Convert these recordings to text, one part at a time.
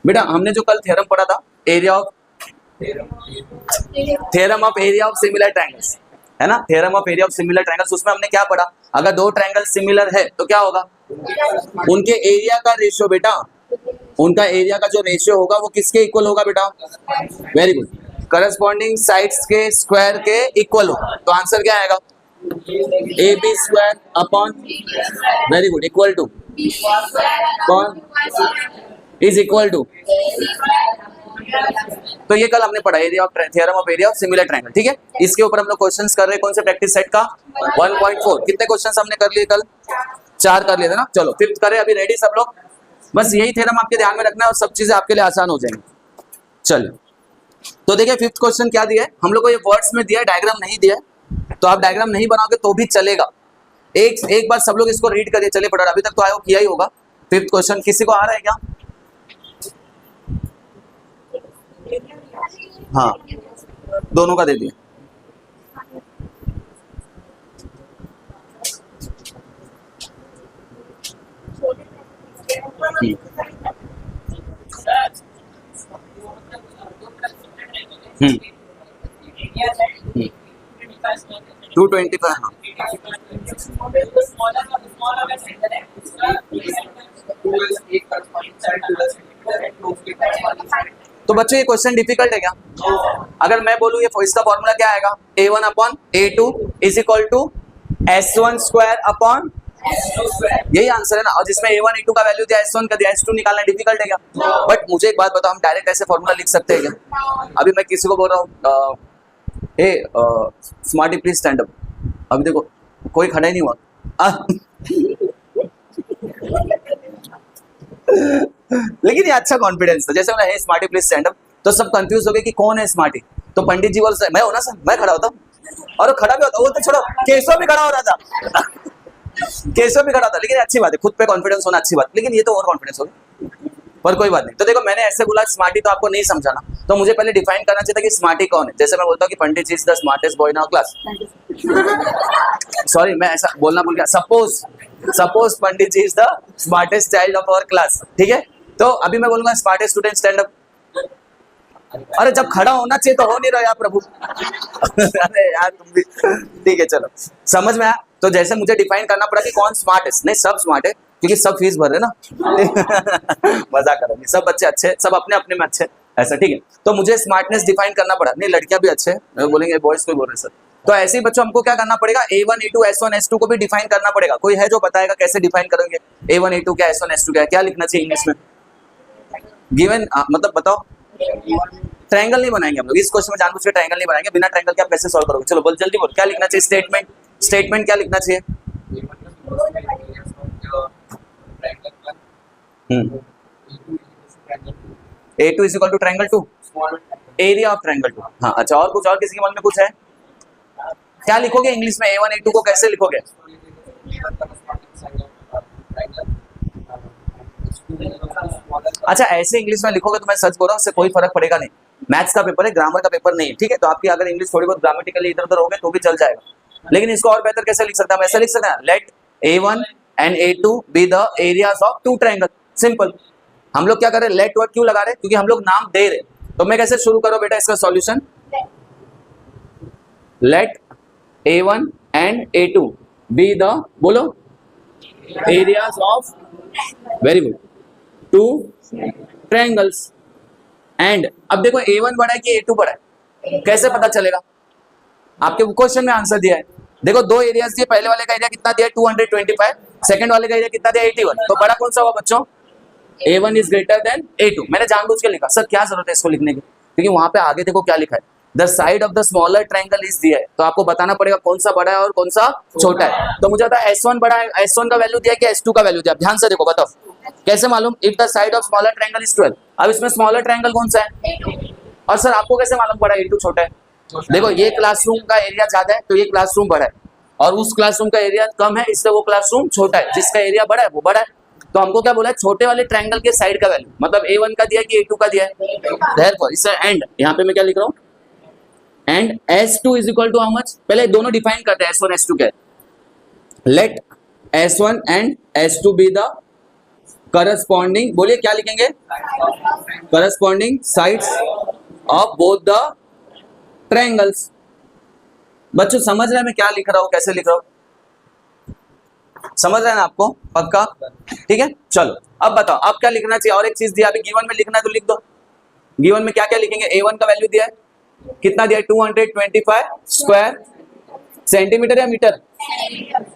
बेटा हमने जो कल थ्योरम पढ़ा था, theorem of area of similar triangles, है ना, theorem of area of similar triangles, उसमें हमने क्या पढ़ा, अगर दो ट्रायंगल सिमिलर है तो क्या होगा, उनके एरिया का रेशियो, बेटा उनका एरिया का जो रेशियो होगा वो किसके इक्वल होगा बेटा, वेरी गुड, करस्पॉन्डिंग साइड्स के स्क्वायर के इक्वल होगा। तो आंसर क्या आएगा, A B square upon, very good, equal to कौन, इज इक्वल टू, तो ये कल हमने पढ़ा area of theorem of area of similar triangle, ठीक है। इसके ऊपर हम लोग क्वेश्चंस कर रहे हैं, कौन से प्रैक्टिस सेट का 1.4, कितने क्वेश्चंस हमने कर लिए कल, 4 कर लिए थे ना। चलो फिफ्थ करें, अभी रेडी सब लोग, बस यही थ्योरम आपके ध्यान में रखना है और सब चीजें आपके लिए आसान हो जाएंगी। चलिए तो देखिए फिफ्थ क्वेश्चन क्या दिया है हम लोग को, ये वर्ड्स में दिया है, डायग्राम नहीं दिया है, तो आप डायग्राम नहीं बनाओगे तो भी चलेगा। एक बार सब लोग इसको रीड करिए, चलिए फटाफट, अभी तक तो आयो किया ही होगा। फिफ्थ क्वेश्चन किसी को आ रहा है क्या, हाँ दोनों का दे दिया। हम्म 225, हाँ तो बच्चों ये क्वेश्चन डिफिकल्ट है क्या, अगर मैं बोलूं ये इसका फॉर्मूला क्या आएगा, a1 upon a2 is equal to s1 square upon, यही आंसर है ना, और जिसमें a1 a2 का वैल्यू दिया, s1 का दिया, s2 निकालना डिफिकल्ट है क्या, बट मुझे एक बात बताओ, हम डायरेक्ट ऐसे फॉर्मूला लिख सकते हैं क्या, अभी मैं किसी को बोल रहा हूँ स्मार्टी प्लीज स्टैंड अप, अभी देखो कोई खड़ा ही नहीं हुआ लेकिन ये अच्छा कॉन्फिडेंस था, जैसे मैंने हे स्मार्टी प्लीज स्टैंड अप, तो सब कंफ्यूज हो गए कि कौन है स्मार्टी, तो पंडित जी बोल मैं हो ना सर, मैं खड़ा होता हूँ, और वो खड़ा भी होता, वो तो छोड़ो, केशव भी खड़ा हो रहा था केशव भी खड़ा था, लेकिन अच्छी बात है, खुद पे कॉन्फिडेंस होना अच्छी बात, लेकिन ये तो और कॉन्फिडेंस हो गया, पर कोई बात नहीं। तो देखो मैंने ऐसे बोला स्मार्टी, तो आपको नहीं समझाना, तो मुझे पहले डिफाइन करना चाहिए था कि स्मार्टी कौन है। जैसे मैं बोलता हूँ कि Pandit ji is the smartest boy in our class, sorry मैं ऐसा बोलना भूल गया, suppose Pandit ji is the smartest child of our class, ठीक है, तो अभी मैं बोलूंगा स्मार्टेस्ट स्टूडेंट स्टैंड अप, अरे जब खड़ा होना चाहिए तो हो नहीं रहा यार प्रभु अरे यार तुम भी, ठीक है चलो समझ में आया। तो जैसे मुझे डिफाइन करना पड़ा कि कौन स्मार्ट है, नहीं सब स्मार्ट है क्योंकि सब फीस भर रहे ना मजाक कर रहे, सब बच्चे अच्छे, सब अपने अपने में अच्छे, ऐसा ठीक है। तो मुझे स्मार्टनेस डिफाइन करना पड़ा, नहीं लड़कियां भी अच्छे, बोलेंगे बॉयज को बोल रहे सर, तो ऐसे ही बच्चों हमको क्या करना पड़ेगा, a1 a2 s1 s2 को भी डिफाइन करना पड़ेगा। कोई है जो बताएगा कैसे डिफाइन करेंगे, a1 a2 क्या, s1 s2 क्या, क्या लिखना चाहिए इंग्लिश में, गिवन मतलब बताओ, ट्रायंगल नहीं बनाएंगे हम लोग इस क्वेश्चन में, जानबूझ के ट्रायंगल नहीं बनाएंगे, बिना ट्रायंगल के आप कैसे सॉल्व करोगे, चलो बोल जल्दी बोल, क्या लिखना चाहिए, स्टेटमेंट क्या लिखना चाहिए, a2 is equal to triangle 2, area of triangle 2, हाँ अच्छा, और कुछ, और किसी के मन में कुछ है, क्या लिखोगे इंग्लिश में, a1 a2 को कैसे लिखोगे, अच्छा ऐसे इंग्लिश में लिखोगे तो मैं सच बोल रहा हूँ, उससे कोई फर्क पड़ेगा नहीं, मैथ्स का पेपर है, ग्रामर का पेपर नहीं है, ठीक है, तो आपकी अगर इंग्लिश थोड़ी बहुत ग्रामेटिकली इधर उधर होगे तो भी चल जाएगा, लेकिन इसको और बेहतर कैसे लिख सकता है, ऐसा लिख सकता है, let a1 and a2 be the areas of two triangle, simple. हम लोग क्या कर रहे हैं, लेट वर्ड क्यों लगा रहे हैं, क्योंकि हम लोग नाम दे रहे, तो मैं कैसे शुरू करो बेटा इसका solution, let a1 and a2 be the, बोलो, areas of, very good, two triangles, and अब देखो a1 बड़ा है कि a2 बड़ा है, कैसे पता चलेगा, आपके क्वेश्चन में आंसर दिया है, देखो दो एरियाज दिए, पहले वाले का एरिया कितना दिया है 225, सेकंड वाले का एरिया कितना दिया 81, तो बड़ा कौन सा हुआ बच्चों, a1 is greater than a2, मैंने जानबूझ के लिखा, सर क्या जरूरत है इसको लिखने की, क्योंकि वहां पे आगे देखो क्या लिखा है, the side of the smaller triangle is दिया है, तो आपको बताना पड़ेगा कौन सा बड़ा है और कौन सा छोटा है, तो मुझे आता है s1 बड़ा है, s1 का वैल्यू दिया है कि s2 का वैल्यू दिया, ध्यान से देखो बताओ कैसे मालूम, if the side of smaller triangle is 12, अब इसमें स्मॉलर ट्रायंगल कौन सा है, और सर आपको कैसे मालूम पड़ा a2 छोटा है, देखो ये क्लासरूम का एरिया ज्यादा है तो ये क्लासरूम बड़ा है, और उस क्लासरूम का एरिया कम है इसलिए वो क्लासरूम छोटा है, जिसका एरिया बड़ा है वो बड़ा है, तो हमको क्या बोला है, छोटे वाले ट्रायंगल के साइड का वैल्यू, मतलब a1 का दिया कि a2 का दिया है, देयरफॉर इससे एंड, यहाँ पे मैं क्या लिख रहा हूँ, and s2 is equal to how much, पहले दोनों डिफाइन करते हैं, s1 s2 क्या है, let s1 and s2 be the corresponding, बोलिए क्या लिखेंगे, corresponding sides of both the triangles. बच्चों समझ रहे हैं मैं क्या लिख रहा हूं, कैसे लिख रहा हूं? समझ रहे हैं ना आपको? पक्का? ठीक है, चलो अब बताओ अब क्या लिखना चाहिए। और एक चीज दिया, अभी गिवन में लिखना है तो लिख दो। गिवन में क्या क्या लिखेंगे? A1 का वैल्यू दिया है, कितना दिया है? 225 स्क्वायर सेंटीमीटर या मीटर?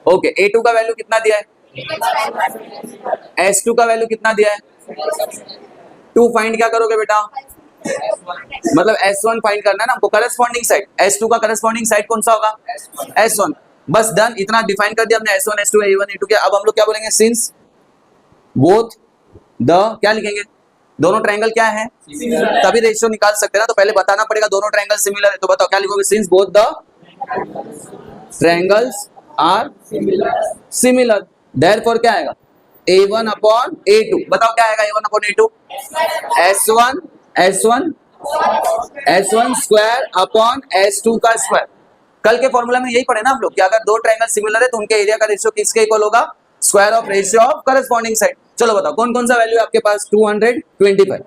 ओके। A2 का वैल्यू कितना दिया है? S2 का वैल्यू कितना दिया है? 2 फाइंड क्या करोगे बेटा? मतलब S1 फाइंड करना है ना हमको, करस्पॉन्डिंग साइड। S2 का करस्पॉन्डिंग साइड कौन सा होगा? S1। बस डन, इतना डिफाइन कर दिया हमने S1 S2 A1 A2 के। अब हम लोग क्या बोलेंगे? सिंस बोथ द, क्या लिखेंगे? दोनों ट्रायंगल क्या है? तभी रेशियो निकाल सकते हैं ना, तो पहले बताना पड़ेगा दोनों ट्रायंगल सिमिलर है। तो बताओ क्या लिखोगे? Since both the triangles are similar therefore क्या आएगा? A1 upon A2। बताओ क्या आएगा? A1 upon A2 S1 square upon S2 का स्क्वायर। कल के फॉर्मूला में यही पढ़े ना हम लोग कि अगर दो ट्रायंगल सिमिलर है तो उनके एरिया का रेशियो किसके इक्वल होगा? Square of ratio of corresponding side. चलो बताओ कौन कौन सा वैल्यू है आपके पास? 225।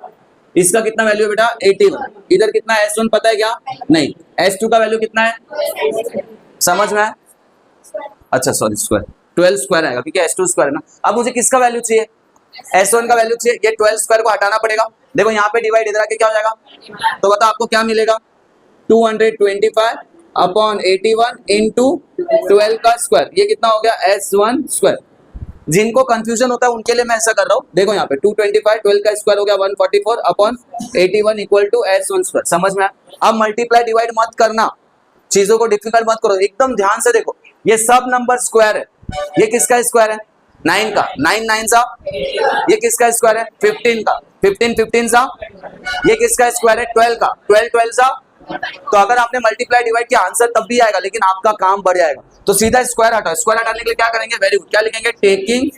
इसका कितना वैल्यू है बेटा? 81। इधर कितना है? S1 पता है क्या? नहीं। S2 का वैल्यू कितना है? समझ में आया? अच्छा सॉरी, स्क्वायर 12 स्क्वायर आएगा क्योंकि S2 स्क्वायर है ना। अब मुझे किसका वैल्यू चाहिए? S1 का वैल्यू चाहिए। ये 12 स्क्वायर को हटाना पड़ेगा। देखो यहाँ पे डिवाइड इधर आके क्या हो जाएगा? तो बताओ आपको क्या मिलेगा? 225 अपॉन 81 इंटू 12 का स्क्वायर। ये कितना हो गया? S1 square. जिनको कंफ्यूजन होता है उनके लिए मैं ऐसा कर रहा हूँ। देखो यहाँ पे 225 12 का स्क्वायर हो गया 144 upon 81 equal to S1 square. समझ में आया? अब मल्टीप्लाई डिवाइड मत करना, चीजों को डिफिकल्ट मत करो, एकदम ध्यान से देखो। ये सब नंबर स्क्वायर है। ये किसका स्क्वायर है? 9 का। 9 9 सा। ये किसका स्क्वायर है? 15 का। 15 15 सा। ये किसका स्क्वायर है? 12 का। 12 12 सा। तो अगर आपने मल्टीप्लाई डिवाइड किया आंसर तब भी आएगा, लेकिन आपका काम बढ़ जाएगा। तो सीधा स्क्वायर हटाओ। स्क्वायर हटाने के लिए क्या करेंगे? वेरी गुड, क्या लिखेंगे? Taking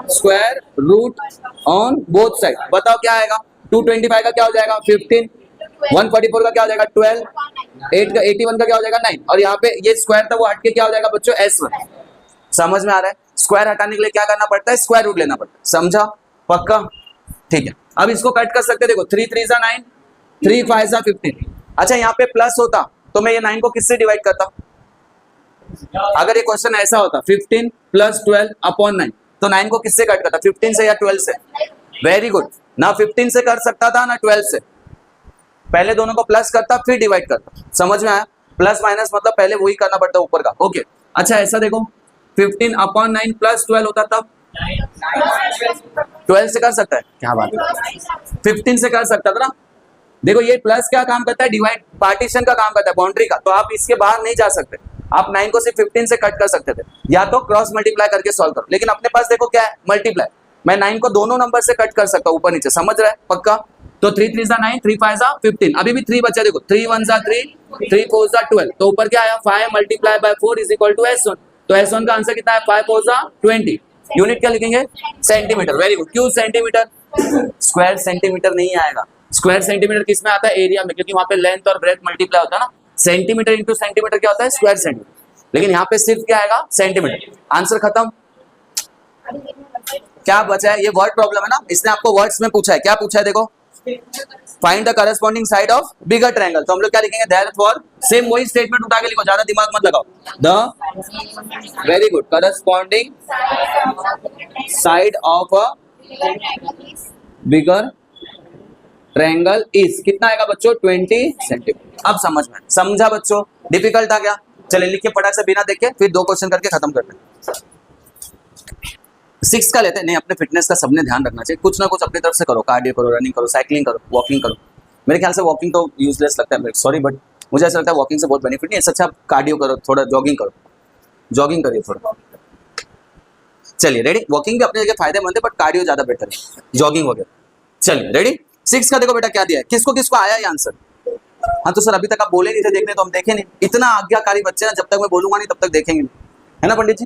square root on both side. बताओ क्या आएगा? 225 का क्या हो जाएगा? 15। 144 का क्या हो जाएगा? 12। 8 का 81 का क्या हो जाएगा? 9। और यहाँ पे ये स्क्वायर था वो हट के क्या हो जाएगा बच्चों? S1। समझ में आ रहा है? स्क्वायर हटाने के लिए क्या करना पड़ता है? स्क्वायर रूट लेना पड़ता है। समझा? पक्का? ठीक है। अब इसको कट कर सकते हैं। देखो 3 3 9, 3 5 15। अच्छा यहाँ पे प्लस होता तो मैं ये 9 को किससे डिवाइड करता? अगर ये क्वेश्चन ऐसा होता 15 प्लस 12 अपॉन 9, तो 9 को किससे कट करता? 15 से या 12 से? Very good. ना 15 से कर सकता था ना 12 से। पहले दोनों को प्लस करता फिर डिवाइड करता। समझ में आया? प्लस माइनस मतलब पहले वही करना पड़ता ऊपर का। ओके। अच्छा ऐसा देखो 15 अपॉन 9 प्लस 12 होता तब 12 से कर सकता है। क्या बात है, 15 से कर सकता था ना। देखो ये प्लस क्या काम करता है? डिवाइड, पार्टीशन का काम करता है, बाउंड्री का। तो आप इसके बाहर नहीं जा सकते। आप 9 को सिर्फ 15 से कट कर सकते थे, या तो क्रॉस मल्टीप्लाई करके सॉल्व करो। लेकिन अपने पास देखो क्या है? मल्टीप्लाई। मैं 9 को दोनों नंबर से कट कर सकता हूँ, ऊपर नीचे। समझ रहा है? पक्का? तो 3 3 9, 3 5 15। अभी भी 3 बचा। देखो 3 1 3, 3 4 12। तो ऊपर क्या आया? 5 multiply by 4 is equal to S1। तो S1 का आंसर कितना है? 5 4 20। यूनिट क्या लिखेंगे? सेंटीमीटर। Very good. क्यों सेंटीमीटर? स्क्वायर सेंटीमीटर नहीं आएगा। स्क्वायर सेंटीमीटर किस में आता है? एरिया में, क्योंकि वहां पे लेंथ और ब्रेथ मल्टीप्लाई होता है ना। सेंटीमीटर इंटू सेंटीमीटर क्या होता है? Square centimetre. लेकिन यहाँ पे सिर्फ क्या आएगा? सेंटीमीटर। आंसर खत्म। क्या बचा है? ये वर्ड प्रॉब्लम है ना, इसने आपको वर्ड्स में पूछा है। क्या पूछा है? देखो find the corresponding side of bigger triangle. तो हम लोग क्या लिखेंगे? देयरफॉर, सेम वही स्टेटमेंट उठा के लिखो, ज्यादा दिमाग मत लगाओ। The, very good, corresponding side of a bigger triangle is, कितना आएगा बच्चों? 20 सेंटीमीटर। अब समझ में समझा बच्चों? डिफिकल्ट आ गया? चलिए लिख के फटाक से बिना देखे फिर 2 क्वेश्चन करके खत्म करते हैं। 6 का लेते हैं। नहीं, अपने फिटनेस का सबने ध्यान रखना चाहिए। कुछ ना कुछ अपनी तरफ से करो, कार्डियो करो, रनिंग करो, साइकिलिंग करो, वॉकिंग करो। मेरे ख्याल से वॉकिंग तो यूजलेस लगता है, सॉरी, बट मुझे ऐसा लगता है वॉकिंग से बहुत बेनिफिट नहीं है। अच्छा कार्डियो करो, थोड़ा जॉगिंग करो, जॉगिंग करिए थोड़ा। चलिए रेडी? वॉकिंग भी अपने जगह फायदेमंद है, बट कार्डियो ज्यादा बेटर है, जॉगिंग वगैरह। चलिए रेडी? 6 का देखो बेटा क्या दिया है, किसको किसको आया ये आंसर? हाँ तो सर अभी तक आप बोले नहीं थे, देखने तो हम देखे नहीं। इतना आज्ञाकारी बच्चे ना, जब तक मैं बोलूंगा नहीं तब तक देखेंगे नहीं, है ना पंडित जी?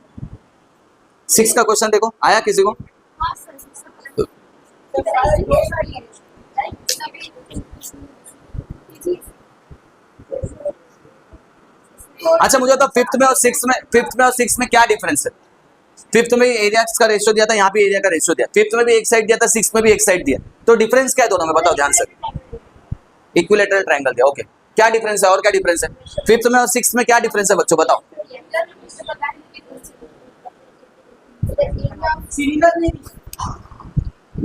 6 का क्वेश्चन देखो, आया किसी को? अच्छा मुझे तो 5th में और 6th में क्या डिफरेंस है? 5th में एरिया का रेशियो दिया था, यहाँ पे एरिया का रेशियो दिया। 5th में भी एक साइड दिया था, 6th में भी एक साइड दिया। तो डिफरेंस क्या है दोनों में, बताओ ध्यान से। इक्विलेटरल ट्रायंगल दिया, ओके, क्या डिफरेंस है और क्या डिफरेंस है? फिफ्थ में और सिक्स्थ में क्या डिफरेंस है बच्चों, बताओ।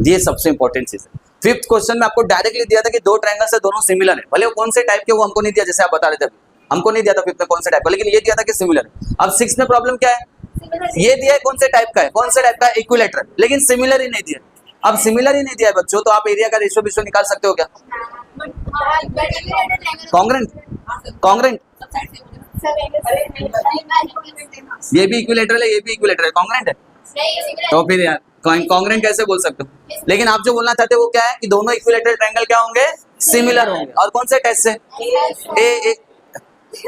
ये सबसे इंपॉर्टेंट चीज है। फिफ्थ क्वेश्चन में आपको डायरेक्टली दिया था कि दो ट्रायंगल्स है, दोनों सिमिलर है, भले वो कौन से टाइप के वो हमको नहीं दिया, जैसे आप बता रहे थे, हमको नहीं दिया था फिफ्थ में कौन से टाइप का, लेकिन ये दिया था कि सिमिलर है। अब सिक्स्थ में प्रॉब्लम क्या है, ये दिया है कौन से टाइप का है, कौन से टाइप का, इक्विलेटरल, लेकिन सिमिलर ही नहीं दिया। अब सिमिलर ही नहीं दिया है बच्चों, तो आप एरिया का रेशियो विशो निकाल सकते हो क्या? कॉन्ग्रेंट, कॉन्ग्रेंट, ये भी इक्विलेटरल है, ये भी इक्विलेटरल है, कॉन्ग्रेंट है, तो फिर यार कॉन्ग्रेंट कैसे बोल सकते हो? लेकिन आप जो बोलना चाहते हो वो क्या है कि दोनों इक्विलेटरल ट्रायंगल क्या होंगे, सिमिलर होंगे। और कौन से टेस्ट से,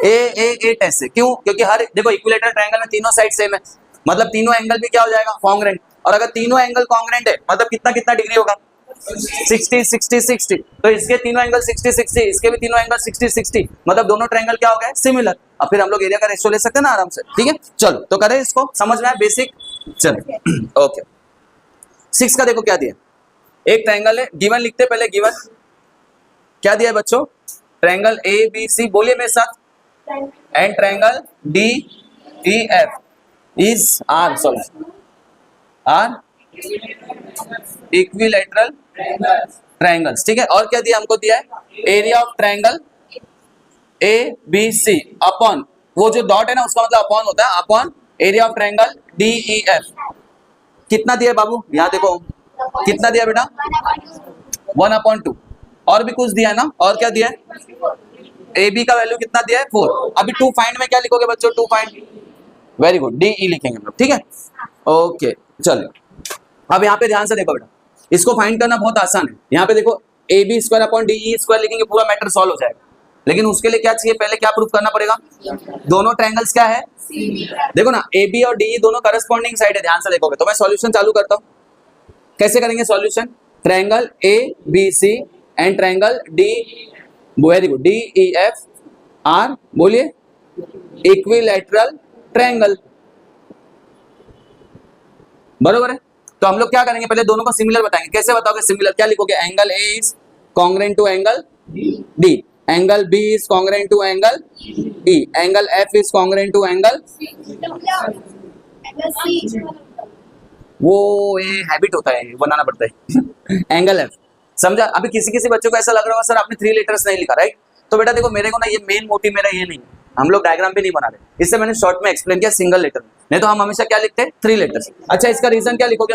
ए टेस्ट से। क्यों? क्योंकि हर देखो इक्विलेटरल ट्रायंगल में तीनों साइड सेम है, मतलब तीनों एंगल भी क्या हो जाएगा, कॉन्ग्रेंट। और अगर तीनों एंगल कॉन्ग्रेंट है मतलब कितना कितना डिग्री होगा, 60 60 60। तो इसके तीनों एंगल 60 60, इसके भी तीनों एंगल 60 60, मतलब दोनों ट्रायंगल क्या हो गए, सिमिलर। अब फिर हम लोग एरिया का रेशियो ले सकते हैं ना आराम से, ठीक है। चलो तो करें इसको, समझ में आया बेसिक, चलो ओके। 6 का देखो क्या दिया, एक ट्रायंगल है, गिवन लिखते पहले, गिवन क्या दिया है बच्चों, ट्रायंगल ए बी सी, बोलिए मेरे साथ, and triangle D E F is are, sorry are equilateral triangles, ठीक है। और क्या दिया हमको, दिया है area of triangle A B C upon, वो जो डॉट है ना उसका मतलब अपॉन होता है, upon area of triangle D E F. कितना दिया है बाबू, यहाँ देखो कितना दिया बेटा, 1/2। और भी कुछ दिया है ना, और क्या दिया है, ए बी का वैल्यू कितना दिया है, 4। अभी 2 फाइंड में क्या लिखोगे बच्चों, 2 फाइंड, वेरी गुड, डी ई लिखेंगे हम लोग, ठीक है, ओके। चलो अब यहाँ पे ध्यान से देखो बेटा, इसको फाइंड करना बहुत आसान है। यहाँ पे देखो A B square upon D E square लिखेंगे, पूरा मैटर सॉल्व हो जाएगा। लेकिन उसके लिए क्या चाहिए, पहले क्या प्रूफ करना पड़ेगा, दोनों ट्रायंगल्स क्या है, देखो ना ए बी और डी ई दोनों करस्पॉन्डिंग साइड है, ध्यान से देखोगे तो। मैं सॉल्यूशन चालू करता हूँ, कैसे करेंगे solution, triangle A B C and triangle D, very good, D E F are, बोलिए इक्विलैटरल ट्रायंगल, बरोबर है। तो हम लोग क्या करेंगे, पहले दोनों को सिमिलर बताएंगे। कैसे बताओगे सिमिलर, क्या लिखोगे, angle A is congruent to angle D, angle B is congruent to angle E, angle F is congruent to angle, वो ये हैबिट होता है, बनाना पड़ता है एंगल एफ, समझा। अभी किसी किसी बच्चों को ऐसा लग रहा होगा सर आपने 3 लेटर्स नहीं लिखा, राइट। तो बेटा देखो मेरे को ना ये मेन मोटिव मेरा ये नहीं है, हम लोग डायग्राम पे नहीं बना रहे, इससे मैंने शॉर्ट में एक्सप्लेन किया सिंगल लेटर, नहीं तो हम हमेशा क्या लिखते हैं, 3 लेटर्स। अच्छा इसका रीजन क्या लिखोगे,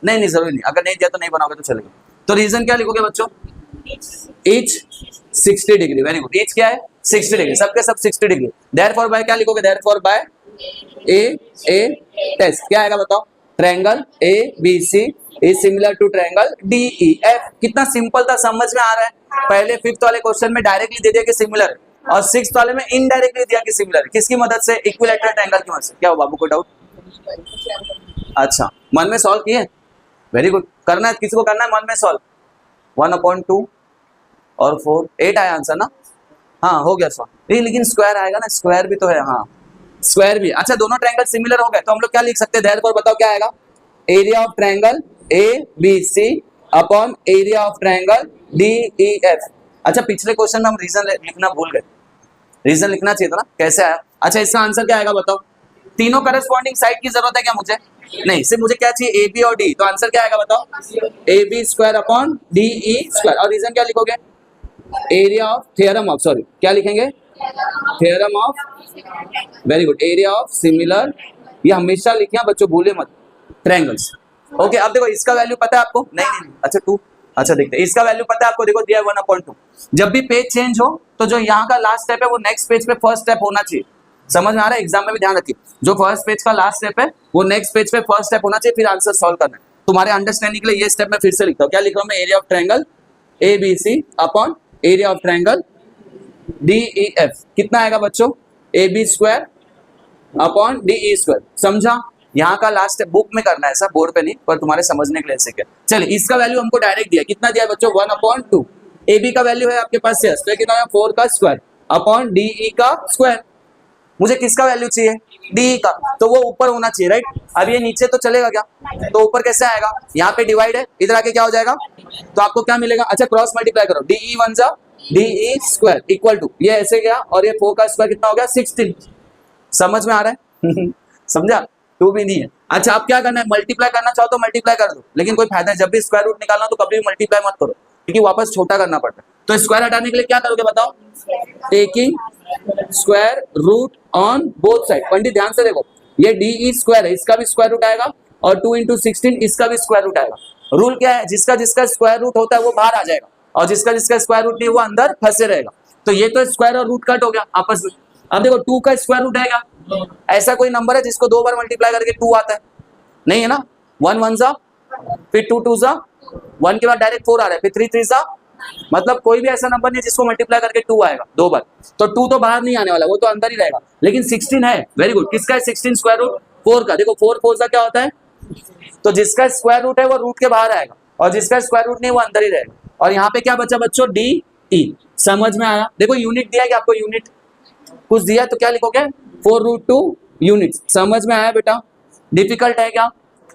नहीं जरूरी नहीं, अगर नहीं दिया तो नहीं बनाओगे तो चलेगा। तो रीजन क्या लिखोगे बच्चों, each 60 degree, very good, each क्या है 60 डिग्री, सबके सब 60 डिग्री। देयरफॉर बाय क्या लिखोगे, देयरफॉर बाय ए टेस्ट, क्या आएगा बताओ, triangle A B C is similar to triangle D E F. कितना सिंपल था, समझ में आ रहा है। पहले 5th वाले क्वेश्चन में डायरेक्टली दे दिया कि सिमिलर, और 6th वाले में इनडायरेक्टली दिया कि सिमिलर। किसकी मदद से, इक्विलैटरल ट्रायंगल की मदद से। क्या हो बाबू को डाउट, अच्छा मन में सॉल्व किए, वेरी गुड। करना है किसी को, करना है मन में सॉल्व, 1/2 और 4, 8 आया आंसर ना, हाँ हो गया सॉल्व। लेकिन स्क्वायर आएगा ना, स्क्वायर भी तो है, हाँ स्क्वायर भी। अच्छा दोनों ट्रायंगल सिमिलर हो गए तो हम लोग क्या लिख सकते हैं, देयरफॉर बताओ क्या आएगा, area of triangle A B C upon area of triangle D E F. अच्छा पिछले क्वेश्चन में हम रीजन लिखना भूल गए, रीजन लिखना चाहिए था ना, कैसे आया। अच्छा इसका आंसर क्या आएगा बताओ, तीनों करस्पॉन्डिंग साइड की जरूरत है क्या मुझे, नहीं, सिर्फ मुझे क्या चाहिए, ए बी और डी। तो आंसर क्या आएगा बताओ, A B square upon D E square. और रीजन क्या लिखोगे, area of, theorem of, sorry क्या लिखेंगे, theorem of, very good, area of similar, ये हमेशा लिखिए बच्चों, भूले मत, ट्रायंगल्स। ओके अब देखो इसका वैल्यू पता है आपको, नहीं अच्छा 2, अच्छा देखते हैं इसका वैल्यू पता है आपको, देखो दिया है 1/2। जब भी पेज चेंज हो तो जो यहाँ का लास्ट स्टेप है वो नेक्स्ट पेज पे फर्स्ट स्टेप होना चाहिए, समझ में आ रहा है। एग्जाम में भी ध्यान रखिए, जो फर्स्ट पेज का लास्ट स्टेप है वो नेक्स्ट पेज पे फर्स्ट स्टेप होना चाहिए, फिर आंसर सॉल्व करना है। तुम्हारे अंडरस्टैंडिंग के लिए ये स्टेप मैं फिर से लिखता हूँ, क्या लिख रहा हूँ मैं, area of triangle A B C upon area of triangle D E F. कितना आएगा बच्चों, A B square upon D E square, समझा। यहाँ का लास्ट स्टेप बुक में करना है, ऐसा बोर्ड पे नहीं, पर तुम्हारे समझने के लिए ऐसे क्या। चलिए इसका वैल्यू हमको डायरेक्ट दिया, कितना दिया बच्चों, 1/2। ए बी का वैल्यू है आपके पास 6, तो कितना है 4 का स्क्वायर अपॉन डी ई का स्क्वायर। मुझे किसका वैल्यू चाहिए, डी का, तो वो ऊपर होना चाहिए, राइट। अब ये नीचे तो चलेगा क्या, तो ऊपर कैसे आएगा, यहाँ पे डिवाइड है, इधर आके क्या हो जाएगा, तो आपको क्या मिलेगा, अच्छा क्रॉस मल्टीप्लाई करो, डी ई वन जा D E square equal to, ये ऐसे गया और ये 4 का स्क्वायर कितना हो गया 16। समझ में आ रहा है समझा, 2 भी नहीं है। अच्छा अब क्या करना है, मल्टीप्लाई करना चाहो तो मल्टीप्लाई कर दो, लेकिन कोई फायदा है, जब भी स्क्वायर रूट निकालना तो कभी भी मल्टीप्लाई मत करो, क्योंकि वापस छोटा करना पड़ता है। तो स्क्वायर हटाने के लिए क्या करोगे बताओ, taking square root on both side. Pandit ध्यान से देखो, ये डी ई स्क्वायर है, इसका भी स्क्वायर रूट आएगा और 2 × 16 इसका भी स्क्वायर रूट आएगा। रूल क्या है, जिसका जिसका स्क्वायर रूट होता है वो बाहर आ जाएगा और जिसका जिसका स्क्वायर रूट नहीं वो अंदर फंसे रहेगा। तो ये तो स्क्वायर और रूट कट हो गया आपस में। अब देखो 2 का स्क्वायर रूट आएगा, ऐसा कोई नंबर है जिसको 2 बार मल्टीप्लाई करके 2 आता है, नहीं है ना। 1 1 जा, फिर 2 2 जा, 1 के बाद डायरेक्ट 4 आ रहा है, फिर 3 3 जा, मतलब कोई भी ऐसा नंबर नहीं जिसको मल्टीप्लाई करके 2 आएगा 2 बार। तो 2 तो बाहर नहीं आने वाला, वो तो अंदर ही रहेगा। लेकिन 16 है, वेरी गुड, किसका है 16 स्क्वायर रूट 4 का। देखो 4 4 का क्या होता है, तो जिसका स्क्वायर रूट है वो रूट के बाहर आएगा और जिसका स्क्वायर रूट नहीं वो अंदर ही रहेगा। और यहाँ पे क्या बचा बच्चों, डी ई। समझ में आया, देखो यूनिट दिया है कि आपको यूनिट कुछ दिया तो क्या लिखोगे 4√2 यूनिट। समझ में आया बेटा, डिफिकल्ट है क्या,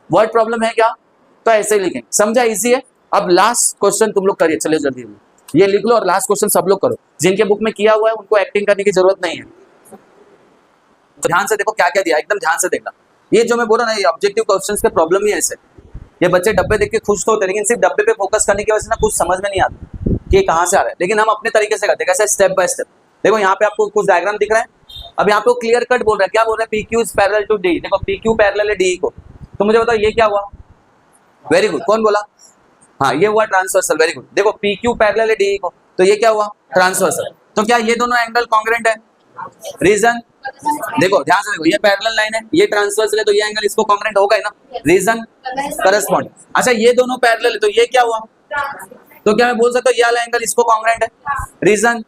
वर्ड प्रॉब्लम है क्या, तो ऐसे ही लिखें, समझा, इजी है। अब लास्ट क्वेश्चन तुम लोग करिए, चलिए जल्दी ये लिख लो और लास्ट क्वेश्चन सब लोग करो, जिनके बुक में किया हुआ है उनको एक्टिंग करने की जरूरत नहीं है। तो ध्यान से देखो क्या क्या दिया, एकदम ध्यान से देखना। ये जो मैं बोल रहा ना, ये ऑब्जेक्टिव क्वेश्चंस के प्रॉब्लम ही है ऐसे। ये बच्चे डब्बे देख के खुश तो होते हैं, लेकिन सिर्फ डब्बे पे फोकस करने की वजह से ना कुछ समझ में नहीं आता कि कहाँ से आ रहा है। लेकिन हम अपने तरीके से करते हैं, कैसे, स्टेप बाय स्टेप। देखो यहाँ पे आपको कुछ डायग्राम दिख रहा है, अब यहाँ पे क्लियर कट बोल रहा है, क्या बोल रहा है, P Q is parallel to D. देखो पी क्यू पैरेलल है डी को, तो मुझे बताओ ये क्या हुआ, वेरी गुड, कौन बोला, हाँ ये हुआ ट्रांसवर्सल, वेरी गुड। देखो पी क्यू पैरेलल है डी को, तो ये क्या हुआ ट्रांसवर्सल। तो क्या ये दोनों एंगल कॉन्ग्रुएंट है, रीजन, देखो ध्यान से देखो, ये पैरेलल लाइन है, ये ट्रांसवर्सल है, तो ये एंगल इसको कॉन्ग्रुएंट होगा ही ना, रीजन करस्पॉन्ड। अच्छा ये दोनों पैरेलल है, तो ये क्या हुआ, तो क्या मैं बोल सकता हूँ ये वाला एंगल इसको कॉन्ग्रुएंट है, रीजन,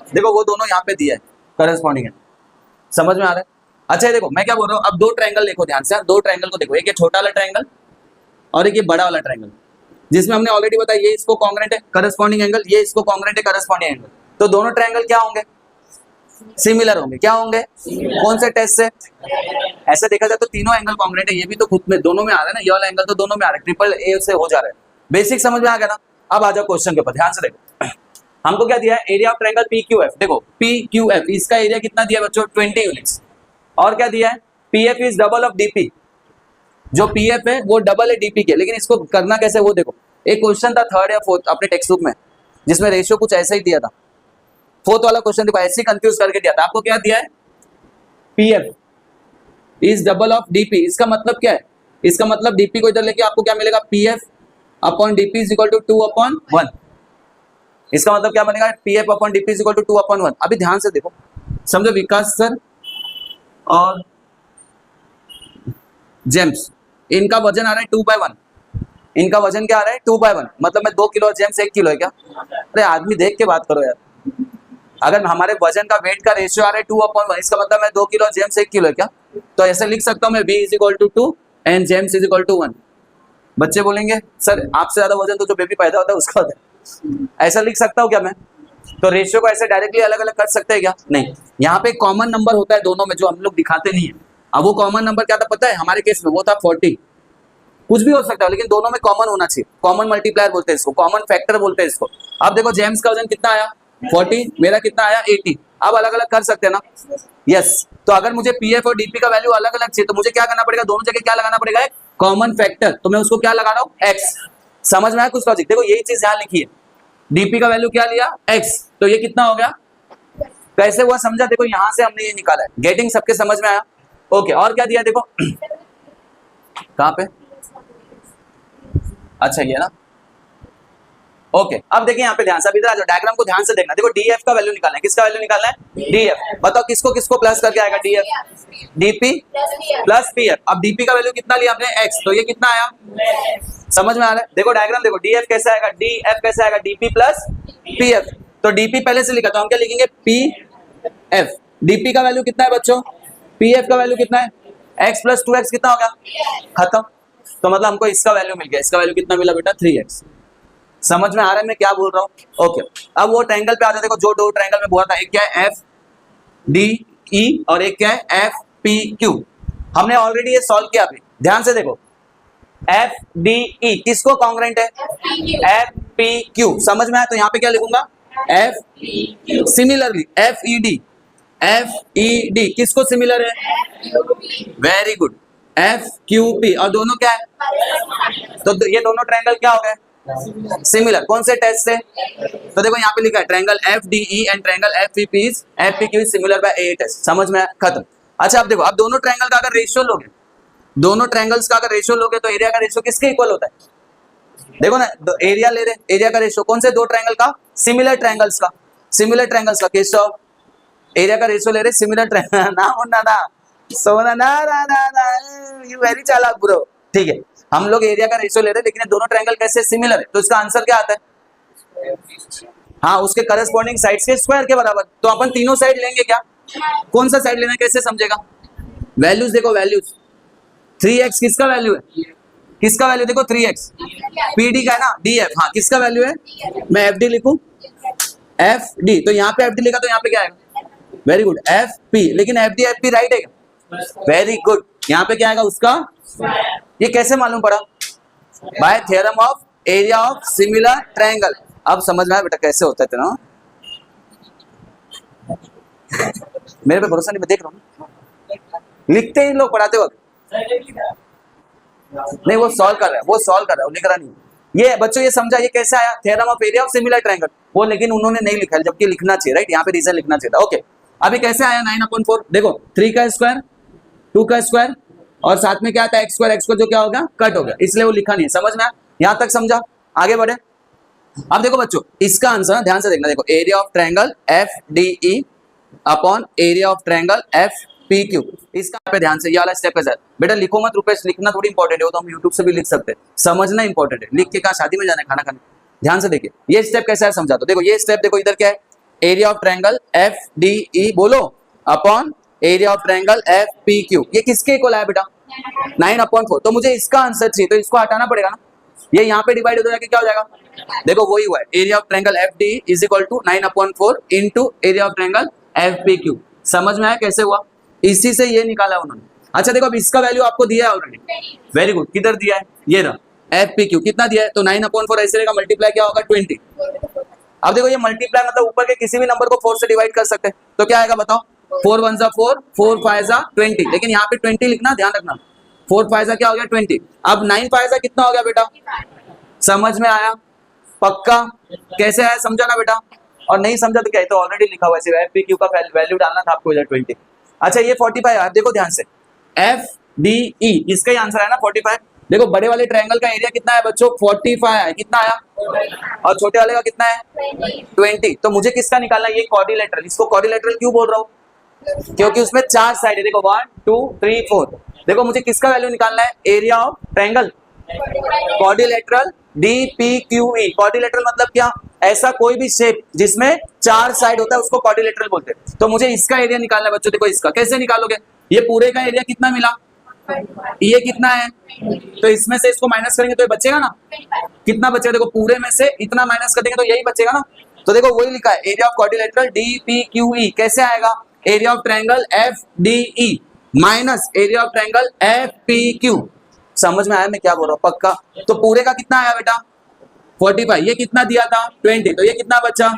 देखो वो दोनों यहाँ पे दिया है, करस्पॉन्डिंग है। समझ में आ रहा है। अच्छा देखो मैं क्या बोल रहा हूँ, अब 2 ट्रायंगल देखो ध्यान से, 2 ट्रायंगल को देखो, एक ये छोटा वाला ट्रायंगल और एक ये बड़ा वाला ट्रायंगल, जिसमें हमने ऑलरेडी बताया ये इसको कॉन्ग्रुएंट है करस्पॉन्डिंग एंगल, ये इसको कॉन्ग्रुएंट है करस्पॉन्डिंग एंगल। तो दोनों ट्रायंगल क्या होंगे, सिमिलर होंगे, क्या होंगे, कौन से टेस्ट से, ऐसे देखा जाए तो तीनों एंगल कॉन्ग्रुएंट है, ये भी तो खुद में दोनों में आ रहा है ना, ये वाला एंगल तो दोनों में आ रहा है, ट्रिपल ए से हो जा रहा है। बेसिक समझ में आ गया ना। अब आ जाओ क्वेश्चन के ऊपर, ध्यान से देखो, हमको क्या दिया है, area of triangle P Q F. देखो पी क्यू एफ, इसका एरिया कितना दिया बच्चों 20 यूनिट्स, और क्या दिया है, P F is double of DP, जो पी एफ है वो डबल है डीपी के। लेकिन इसको करना कैसे वो देखो, एक क्वेश्चन था 3rd या 4th अपने टेक्स्ट बुक में, जिसमें रेशियो कुछ ऐसा ही दिया था, 4th वाला क्वेश्चन देखो ऐसे ही कंफ्यूज करके दिया था। आपको क्या दिया है, P F is double of DP, इसका मतलब क्या है, इसका मतलब डीपी को इधर लेके आपको क्या मिलेगा, P F upon DP is equal to 2/1। इसका मतलब क्या बनेगा, P F upon DP is equal to 2/1। अभी ध्यान से देखो, समझो विकास सर और जेम्स, इनका वजन आ रहा है 2/1, इनका वजन क्या आ रहा है 2/1, मतलब मैं 2 किलो, जेम्स 1 किलो है क्या, अरे आदमी देख के बात करो यार। अगर हमारे वजन का वेट का रेशियो आ रहा है 2/1, इसका मतलब मैं 2 किलो, जेम्स 1 किलो है क्या, तो ऐसे लिख सकता हूँ मैं v is equal to 2 and James is equal to 1। बच्चे बोलेंगे सर आपसे ज्यादा वजन तो जो बेबी पैदा होता है उसका होता है, ऐसा लिख सकता हूँ क्या मैं, तो रेशियो को ऐसे डायरेक्टली अलग अलग कर सकते हैं क्या, नहीं। यहाँ पे कॉमन नंबर होता है दोनों में, जो हम लोग दिखाते नहीं है। अब वो कॉमन नंबर क्या था पता है, हमारे केस में वो था 40, कुछ भी हो सकता है लेकिन दोनों में कॉमन होना चाहिए, कॉमन मल्टीप्लायर बोलते हैं इसको, कॉमन फैक्टर बोलते हैं इसको। अब देखो जेम्स का वजन कितना आया 40, मेरा कितना आया 80, अब अलग अलग कर सकते हैं ना, यस। तो अगर मुझे पीएफ और डीपी का वैल्यू अलग अलग चाहिए तो मुझे क्या करना पड़ेगा, दोनों जगह क्या लगाना पड़ेगा, कॉमन फैक्टर, तो मैं उसको क्या लगा रहा हूँ x। समझ में आया कुछ लॉजिक, देखो यही चीज यहाँ लिखी है, डीपी का वैल्यू क्या लिया x, तो ये कितना हो गया, कैसे हुआ समझा, देखो यहां से हमने ये निकाला है, गेटिंग सबके समझ में आया, ओके। और क्या दिया देखो कहां पे, अच्छा ये ना, ओके। अब देखिए यहाँ पे ध्यान से, अब इधर आ जाओ, डायग्राम को ध्यान से देखना। देखो डीएफ का वैल्यू निकालना है, किसका वैल्यू निकालना है, डीएफ। बताओ किसको किसको प्लस करके आएगा, डीएफ डीपी प्लस पीएफ। अब डीपी का वैल्यू कितना लिया आपने एक्स, तो ये कितना आया, समझ में आ रहा है। देखो डायग्राम देखो, डीएफ कैसे आएगा, डीएफ कैसे आएगा, डीपी प्लस पीएफ। तो डीपी पहले से लिखा, तो हम क्या लिखेंगे, पीएफ। डीपी का वैल्यू कितना है बच्चों, पीएफ का वैल्यू कितना है, एक्स प्लस 2x कितना होगा, खत्म। तो मतलब हमको इसका वैल्यू मिल गया, इसका वैल्यू कितना मिला बेटा 3x। समझ में आ रहा है मैं क्या बोल रहा हूँ, ओके। अब वो ट्रायंगल पे आ जाए, देखो जो 2 ट्रायंगल में बोला था, एक क्या है एफ डी ई और एक क्या है एफ FPQ। हमने ऑलरेडी ये सॉल्व किया। अभी ध्यान से देखो, FDE किसको कॉन्ग्रेंट है? FPQ। समझ में आया? तो यहाँ पे क्या लिखूंगा? FPQ। सिमिलरली FED किसको सिमिलर है? Very good, FQP। और दोनों क्या है? तो ये दोनों ट्रायंगल क्या हो गए? सिमिलर। कौन से टेस्ट से? तो देखो यहाँ पे लिखा है triangle FDE and triangle FPQ is similar by A test. समझ में? खत्म। अच्छा अब देखो, अब दोनों ट्रायंगल का अगर रेशियो लोगे, दोनों ट्रायंगल्स का अगर रेशियो लोगे तो एरिया का रेशियो किसके इक्वल होता है? देखो ना, एरिया ले रहे, एरिया का रेशियो कौन से दो ट्रायंगल का? सिमिलर ट्रायंगल्स का। सिमिलर ट्रायंगल्स का केशव एरिया का रेशियो ले रहे सिमिलर ट्रायंगल। ना मुन्ना ना सोना ना ना ना ना, यू वेरी चालाक ब्रो। ठीक है, हम लोग एरिया का रेशियो ले रहे हैं, लेकिन ये दोनों ट्रायंगल कैसे सिमिलर है? तो इसका आंसर क्या आता है? हाँ, उसके करस्पॉन्डिंग साइड्स के स्क्वायर के बराबर। तो अपन तीनों साइड लेंगे क्या? कौन सा साइड लेना है, कैसे समझेगा? वैल्यूज देखो, वैल्यूज 3x किसका वैल्यू है? किसका वैल्यू देखो? 3x PD का है ना, DF। हाँ, किसका वैल्यू है? मैं FD लिखूं, FD। तो यहाँ पे FD लिखा तो यहाँ पे क्या आएगा? Very good, FP। लेकिन FD FP राइट है क्या? Very good. यहाँ पे क्या आएगा उसका? ये कैसे मालूम पड़ा? Bye theorem of area of similar triangle. अब समझ में आया बेटा कैसे होता है तेरा? मेरे पे भरोसा नहीं, मैं देख रहा हूँ। लिखते ही लोग पढ़ाते वक्त नहीं, वो सॉल्व कर रहा है, वो सॉल्व कर रहा है, वो लिख रहा नहीं। ये बच्चों ये समझा ये कैसे आया? Theorem of area of similar triangle. वो लेकिन उन्होंने नहीं लिखा, जबकि लिखना चाहिए, राइट? यहाँ पे रीजन लिखना चाहिए था। ओके, अभी कैसे आया 9/4? देखो 3 का स्क्वायर 2 का स्क्वायर और साथ में क्या आता है? एक्स स्क्वायर जो क्या हो गया? कट हो गया, इसलिए वो लिखा नहीं है। समझ में आया? यहाँ तक समझा? आगे बढ़े। अब देखो बच्चों, इसका आंसर ध्यान से देखना। देखो, area of triangle FDE upon area of triangle FPQ। इसका पे ध्यान से, ये वाला स्टेप कैसा है बेटा? लिखो मत रुपेश, लिखना थोड़ी इंपॉर्टेंट है, वो तो हम यूट्यूब से भी लिख सकते हैं। समझना इंपॉर्टेंट है। लिख के कहा शादी में जाना है, खाना खाने। ध्यान से देखिए, ये स्टेप कैसा है समझा। तो देखो ये स्टेप, देखो इधर क्या है? एरिया ऑफ ट्रायंगल FDE बोलो upon area of triangle FPQ। ये किसके इक्वल है बेटा? 9/4। तो मुझे इसका आंसर चाहिए, तो इसको हटाना पड़ेगा ना। ये यहाँ पे डिवाइड हो जाके क्या हो जाएगा? देखो वही हुआ है, area of triangle FDE is equal to 9/4 into area of triangle FPQ। समझ में आया कैसे हुआ? इसी से ये निकाला उन्होंने। अच्छा देखो, अब इसका वैल्यू आपको दिया है ऑलरेडी। वेरी गुड, किधर दिया है? ये रहा FPQ। कितना दिया है? तो 9/4 ऐसे रहेगा, मल्टीप्लाई क्या होगा? 20। अब देखो ये मल्टीप्लाई मतलब ऊपर के किसी भी नंबर को 4 से डिवाइड कर सकते हैं, तो क्या आएगा बताओ? 4 1 जा 4, 4 5 जा 20। लेकिन यहाँ पे 20 लिखना, ध्यान रखना। 4 5 जा क्या हो गया? 20। अब 9 5 जा कितना हो गया बेटा? समझ में आया? पक्का? कैसे आया समझा ना बेटा? और नहीं समझा तो क्या है, तो ऑलरेडी लिखा हुआ है, FPQ का वैल्यू डालना था आपको इधर 20। अच्छा ये 45 है, देखो ध्यान से, FDE इसका ही आंसर है ना 45। देखो बड़े वाले ट्रायंगल का एरिया कितना है बच्चों? 45 है। कितना आया? और छोटे वाले का कितना है? 20। तो मुझे किसका निकालना है? ये क्वाड्रिलेटरल। इसको क्वाड्रिलेटरल क्यों बोल रहा हूँ? क्योंकि उसमें 4 साइड है। देखो 1 2 3 4। देखो मुझे किसका वैल्यू निकालना है? Area of triangle quadrilateral DPQE। Quadrilateral मतलब क्या? ऐसा कोई भी शेप जिसमें 4 साइड होता है उसको क्वाड्रिलेटरल बोलते हैं। तो मुझे इसका एरिया निकालना है बच्चों। देखो इसका कैसे निकालोगे? ये पूरे का एरिया कितना मिला? ये कितना है? तो इसमें से इसको माइनस करेंगे तो ये बचेगा ना। कितना बचेगा? देखो पूरे में से इतना माइनस कर देंगे तो यही बचेगा ना। तो देखो वही लिखा है, एरिया ऑफ क्वाड्रिलेटरल DPQE। कैसे आएगा? Area of triangle FDE minus area of triangle FPQ। समझ में आया मैं क्या बोल रहा हूँ? पक्का? तो पूरे का कितना आया बेटा? 45। ये कितना दिया था? 20। तो ये कितना बचा?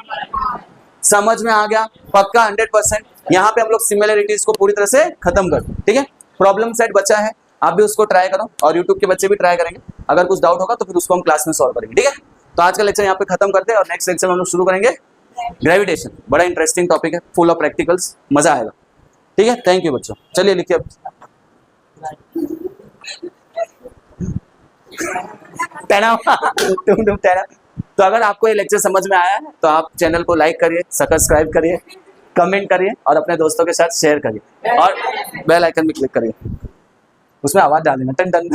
समझ में आ गया? पक्का 100%। यहाँ पे हम लोग सिमिलरिटीज को पूरी तरह से खत्म कर, ठीक है। प्रॉब्लम सेट बचा है, आप भी उसको ट्राई करो और यूट्यूब के बच्चे भी ट्राई करेंगे। अगर कुछ डाउट होगा तो फिर उसको हम क्लास में सॉल्व करेंगे, ठीक है। तो आज का लेक्चर यहाँ पे खत्म करते हैं और नेक्स्ट लेक्चर में हम लोग शुरू करेंगे ग्रेविटेशन। बड़ा इंटरेस्टिंग टॉपिक है, फुल ऑफ प्रैक्टिकल्स, मजा आएगा, ठीक है। थैंक यू बच्चों, चलिए लिखिए अब। तो अगर आपको ये लेक्चर समझ में आया है तो आप चैनल को लाइक करिए, सब्सक्राइब करिए, कमेंट करिए और अपने दोस्तों के साथ शेयर करिए और बेल आइकन भी क्लिक करिए, उसमें आवाज डाल देना टन टन।